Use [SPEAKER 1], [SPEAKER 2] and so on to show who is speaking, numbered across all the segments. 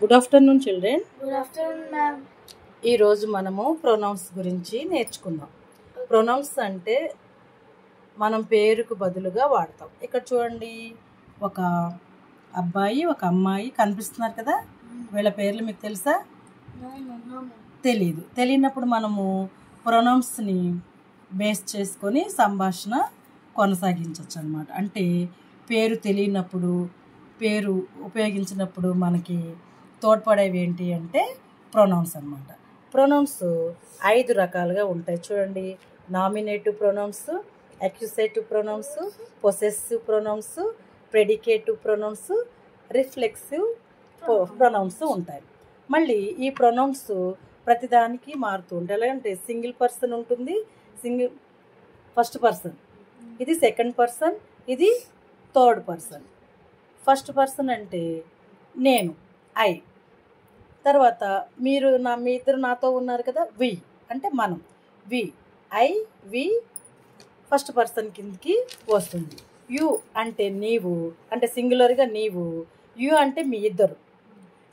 [SPEAKER 1] Good afternoon children.
[SPEAKER 2] Good afternoon ma'am.
[SPEAKER 1] ఈరోజు మనము pronounce గురించి నేర్చుకుందాం. ప్రొనౌన్స్ అంటే మనం పేరుకు బదులుగా వాడతాం. ఇక్కడ చూడండి, ఒక అబ్బాయి ఒక అమ్మాయి కనిపిస్తున్నారు కదా. వీళ్ళ పేర్లు మీకు తెలుసా? తెలియనప్పుడు మనము ప్రొనౌన్స్ని బేస్ చేసుకొని సంభాషణ కొనసాగించవచ్చు అన్నమాట. అంటే పేరు తెలియనప్పుడు, పేరు ఉపయోగించినప్పుడు మనకి తోడ్పడేవి ఏంటి అంటే ప్రొనౌన్స్ అన్నమాట. ప్రొనౌన్స్ 5 రకాలుగా ఉంటాయి చూడండి. Nominative pronouns, accusative pronouns, possessive pronouns, predicative pronouns, reflexive pronouns ఉంటాయి. మళ్ళీ ఈ ప్రొనౌన్స్ ప్రతిదానికి మారుతూ ఉంటాయి. ఎలాగంటే సింగిల్ పర్సన్ ఉంటుంది, ఫస్ట్ పర్సన్, ఇది సెకండ్ పర్సన్, ఇది థర్డ్ పర్సన్. ఫస్ట్ పర్సన్ అంటే నేను, ఐ. తర్వాత మీ ఇద్దరు నాతో ఉన్నారు కదా, వి అంటే మనం, వి, ఐ, వి ఫస్ట్ పర్సన్ కిందకి వస్తుంది. యు అంటే నీవు, అంటే సింగులర్గా నీవు. యు అంటే మీ ఇద్దరు,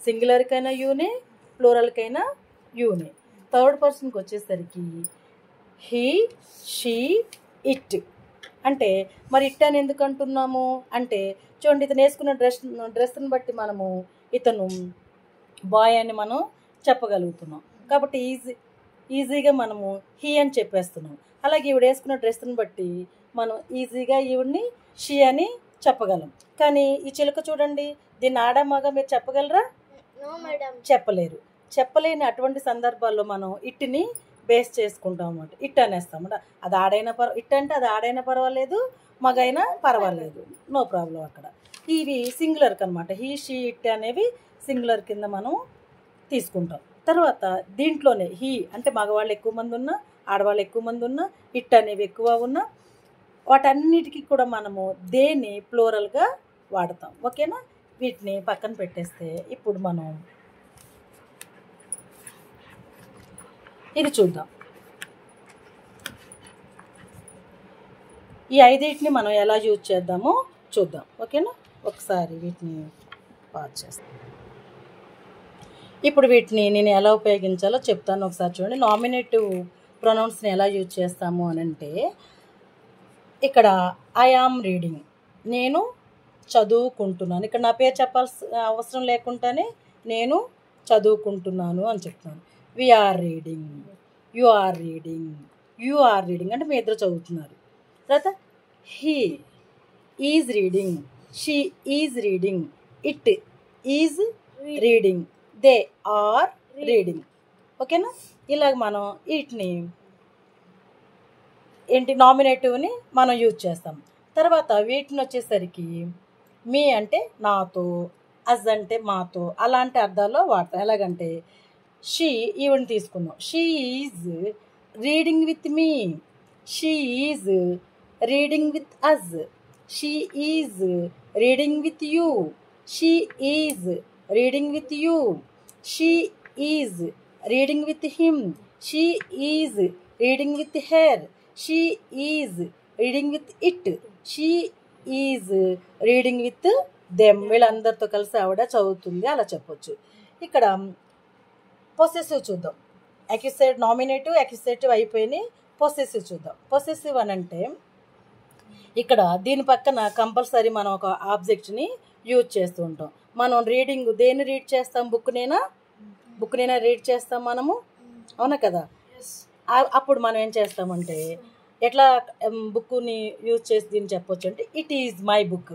[SPEAKER 1] సింగులర్కైనా యూనే, ప్లూరల్కైనా యూనే. థర్డ్ పర్సన్కి వచ్చేసరికి హీ, షీ, ఇట్. అంటే మరి ఇట్ అని ఎందుకు అంటున్నాము అంటే చూడండి, ఇతను వేసుకున్న డ్రెస్ని బట్టి మనము ఇతను బాయ్ అని మనం చెప్పగలుగుతున్నాం. కాబట్టి ఈజీగా మనము హీ అని చెప్పేస్తున్నాం. అలాగే ఈవిడ వేసుకున్న డ్రెస్ని బట్టి మనం ఈజీగా ఈవిడ్ని షీ అని చెప్పగలం. కానీ ఈ చిలుక చూడండి, దీన్ని ఆడ మగ మీరు చెప్పగలరా? చెప్పలేరు. చెప్పలేని అటువంటి సందర్భాల్లో మనం ఇట్ని బేస్ చేసుకుంటాం అన్నమాట. ఇట్ అనేస్తాం అన్నమాట. అది ఆడైనా ఇట్ అంటే అది ఆడైనా పర్వాలేదు, మగైనా పర్వాలేదు, నో ప్రాబ్లం. అక్కడ ఇవి సింగులర్కి అనమాట. హీ, షీ, ఇట్ అనేవి సింగులర్ కింద మనం తీసుకుంటాం. తర్వాత దీంట్లోనే హీ అంటే మగవాళ్ళు ఎక్కువ మంది ఉన్నా, ఆడవాళ్ళు ఎక్కువ మంది ఉన్నా, ఇట్ అనేవి ఎక్కువ ఉన్నా, వాటన్నిటికీ కూడా మనము దేన్ని ప్లూరల్గా వాడతాం. ఓకేనా? వీటిని పక్కన పెట్టేస్తే ఇప్పుడు మనం ఇది చూద్దాం. ఈ 5 మనం ఎలా యూజ్ చేద్దామో చూద్దాం. ఓకేనా? ఒకసారి వీటిని పాజ్ చేస్తాం. ఇప్పుడు వీటిని నేను ఎలా ఉపయోగించాలో చెప్తాను, ఒకసారి చూడండి. నామినేటివ్ ప్రొనౌన్స్ని ఎలా యూజ్ చేస్తాము అని అంటే, ఇక్కడ ఐ ఆమ్ రీడింగ్, నేను చదువుకుంటున్నాను. ఇక్కడ నా పేరు చెప్పాల్సిన అవసరం లేకుండానే నేను చదువుకుంటున్నాను అని చెప్తాను. We are reading, you are reading, you are reading అంటే మీ ఇద్దరు చదువుతున్నారు. తర్వాత he is reading, she is reading, it is reading, they are reading. ఓకేనా? ఇలాగ మనం వీటిని ఏంటి నామినేటివ్ని మనం యూజ్ చేస్తాం. తర్వాత వీటిని వచ్చేసరికి మీ అంటే నాతో, అజ్ అంటే మాతో, అలాంటి అర్థాల్లో వాడతాం. ఎలాగంటే షీ, ఈవెన్ తీసుకుందాం. She is reading with me, she is reading with us, she is reading with you, she is reading with you, she is reading with him, she is reading with her, she is reading with it, she is reading with them. వీళ్ళందరితో కలిసి ఆవిడ చదువుతుంది, అలా చెప్పొచ్చు. ఇక్కడ possessive చూద్దాం. Nominative అక్యూసేటివ్ అయిపోయినాయి. Possessive చూద్దాం. పొసెసివ్ అని అంటే ఇక్కడ దీని పక్కన కంపల్సరీ మనం ఒక ఆబ్జెక్ట్ని యూజ్ చేస్తూ ఉంటాం. మనం రీడింగ్ దేన్ని రీడ్ చేస్తాం? బుక్నైనా రీడ్ చేస్తాం మనము, అవునా కదా? అప్పుడు మనం ఏం చేస్తామంటే ఎట్లా బుక్ని యూజ్ చేసి దీన్ని చెప్పొచ్చు అంటే, it is my book,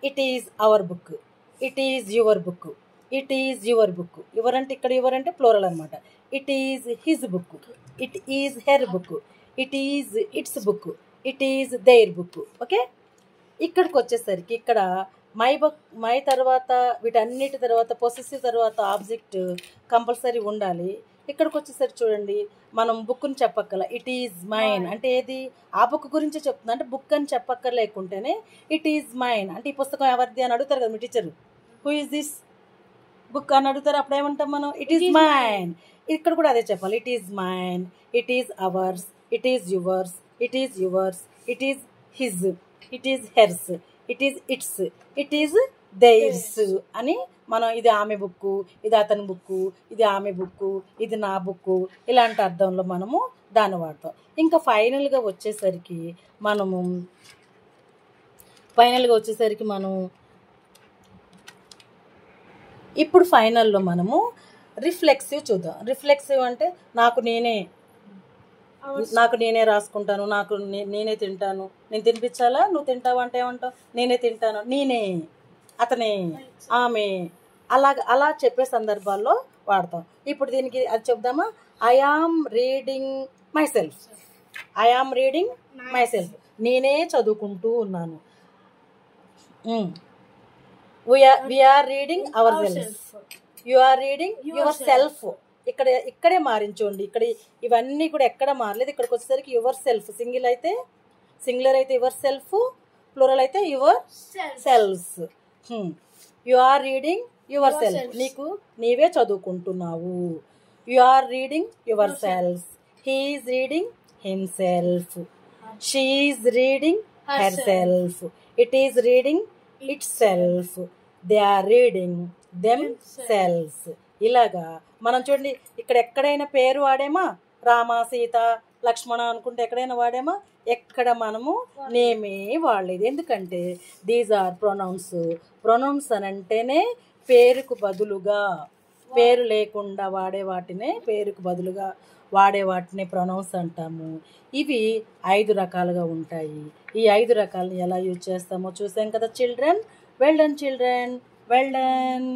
[SPEAKER 1] it is our book, it is your book, it is your book. ఎవరంటే ఇక్కడ ఎవరంటే ప్లూరల్ అనమాట. It is his book, it is her book, it is its book, it is their book. Okay? ఇక్కడికి వచ్చేసరికి ఇక్కడ my తర్వాత వీటన్నిటి తర్వాత పొసెసివ్ తర్వాత ఆబ్జెక్ట్ కంపల్సరీ ఉండాలి. ఇక్కడికి వచ్చేసరికి చూడండి, మనం బుక్ని చెప్పక్కల, ఇట్ ఈజ్ మైన్ అంటే ఏది? ఆ బుక్ గురించి చెప్తుంది. అంటే బుక్ అని చెప్పక్కర్లేకుంటేనే ఇట్ ఈజ్ మైన్ అంటే ఈ పుస్తకం ఎవరిది అని అడుగుతారు కదా మీ teacher, who is this book అని అడుగుతారు. అప్పుడు ఏమంటాం మనం? It is mine. ఇక్కడ కూడా అదే చెప్పాలి. It is mine, it is ours, it is yours, it is yours, it is his, it is hers, it is its, it is theirs అని మనం ఇది ఆమె బుక్కు, ఇది అతని బుక్కు, ఇది ఆమె బుక్కు, ఇది నా బుక్కు, ఇలాంటి అర్థంలో మనము దాన్ని వాడతాం. ఇంకా ఫైనల్గా వచ్చేసరికి మనం ఇప్పుడు ఫైనల్లో మనము రిఫ్లెక్సివ్ చూద్దాం. రిఫ్లెక్సివ్ అంటే నాకు నేనే రాసుకుంటాను, నేనే తింటాను, నేను తినిపించాలా, నువ్వు తింటావు అంటే ఏమంటావు, నేనే తింటాను, నేనే, అతనే, ఆమె, అలా చెప్పే సందర్భాల్లో వాడతాం. ఇప్పుడు దీనికి అది చెప్దామా? I am reading myself, నేనే చదువుకుంటూ ఉన్నాను. we are reading ourselves, you are reading yourself. ఇక్కడే మారించండి. ఇక్కడ ఇవన్నీ కూడా ఎక్కడ మారలేదు. ఇక్కడికి వచ్చేసరికి యువర్ సెల్ఫ్ సింగులర్ అయితే యువర్ సెల్ఫ్, ప్లూరల్ అయితే yourselves. You are reading yourself, నీవే చదువుకుంటున్నావు. You are reading yourself, he is reading himself, she is reading herself, it is reading itself, they are reading themselves. ఇలాగా మనం చూడండి, ఇక్కడ ఎక్కడైనా పేరు వాడేమా, రామ, సీత, లక్ష్మణ అనుకుంటే ఎక్కడైనా వాడేమా, ఎక్కడ మనము నేమే వాడలేదు. ఎందుకంటే దీస్ ఆర్ ప్రొనౌన్స్ అని అంటేనే పేరుకు బదులుగా, పేరు లేకుండా వాడే వాటినే పేరుకు బదులుగా వాడే వాటిని ప్రొనౌన్స్ అంటాము. ఇవి 5 రకాలుగా ఉంటాయి. ఈ 5 రకాలను ఎలా యూజ్ చేస్తామో చూసాం కదా children. Well done children, well done.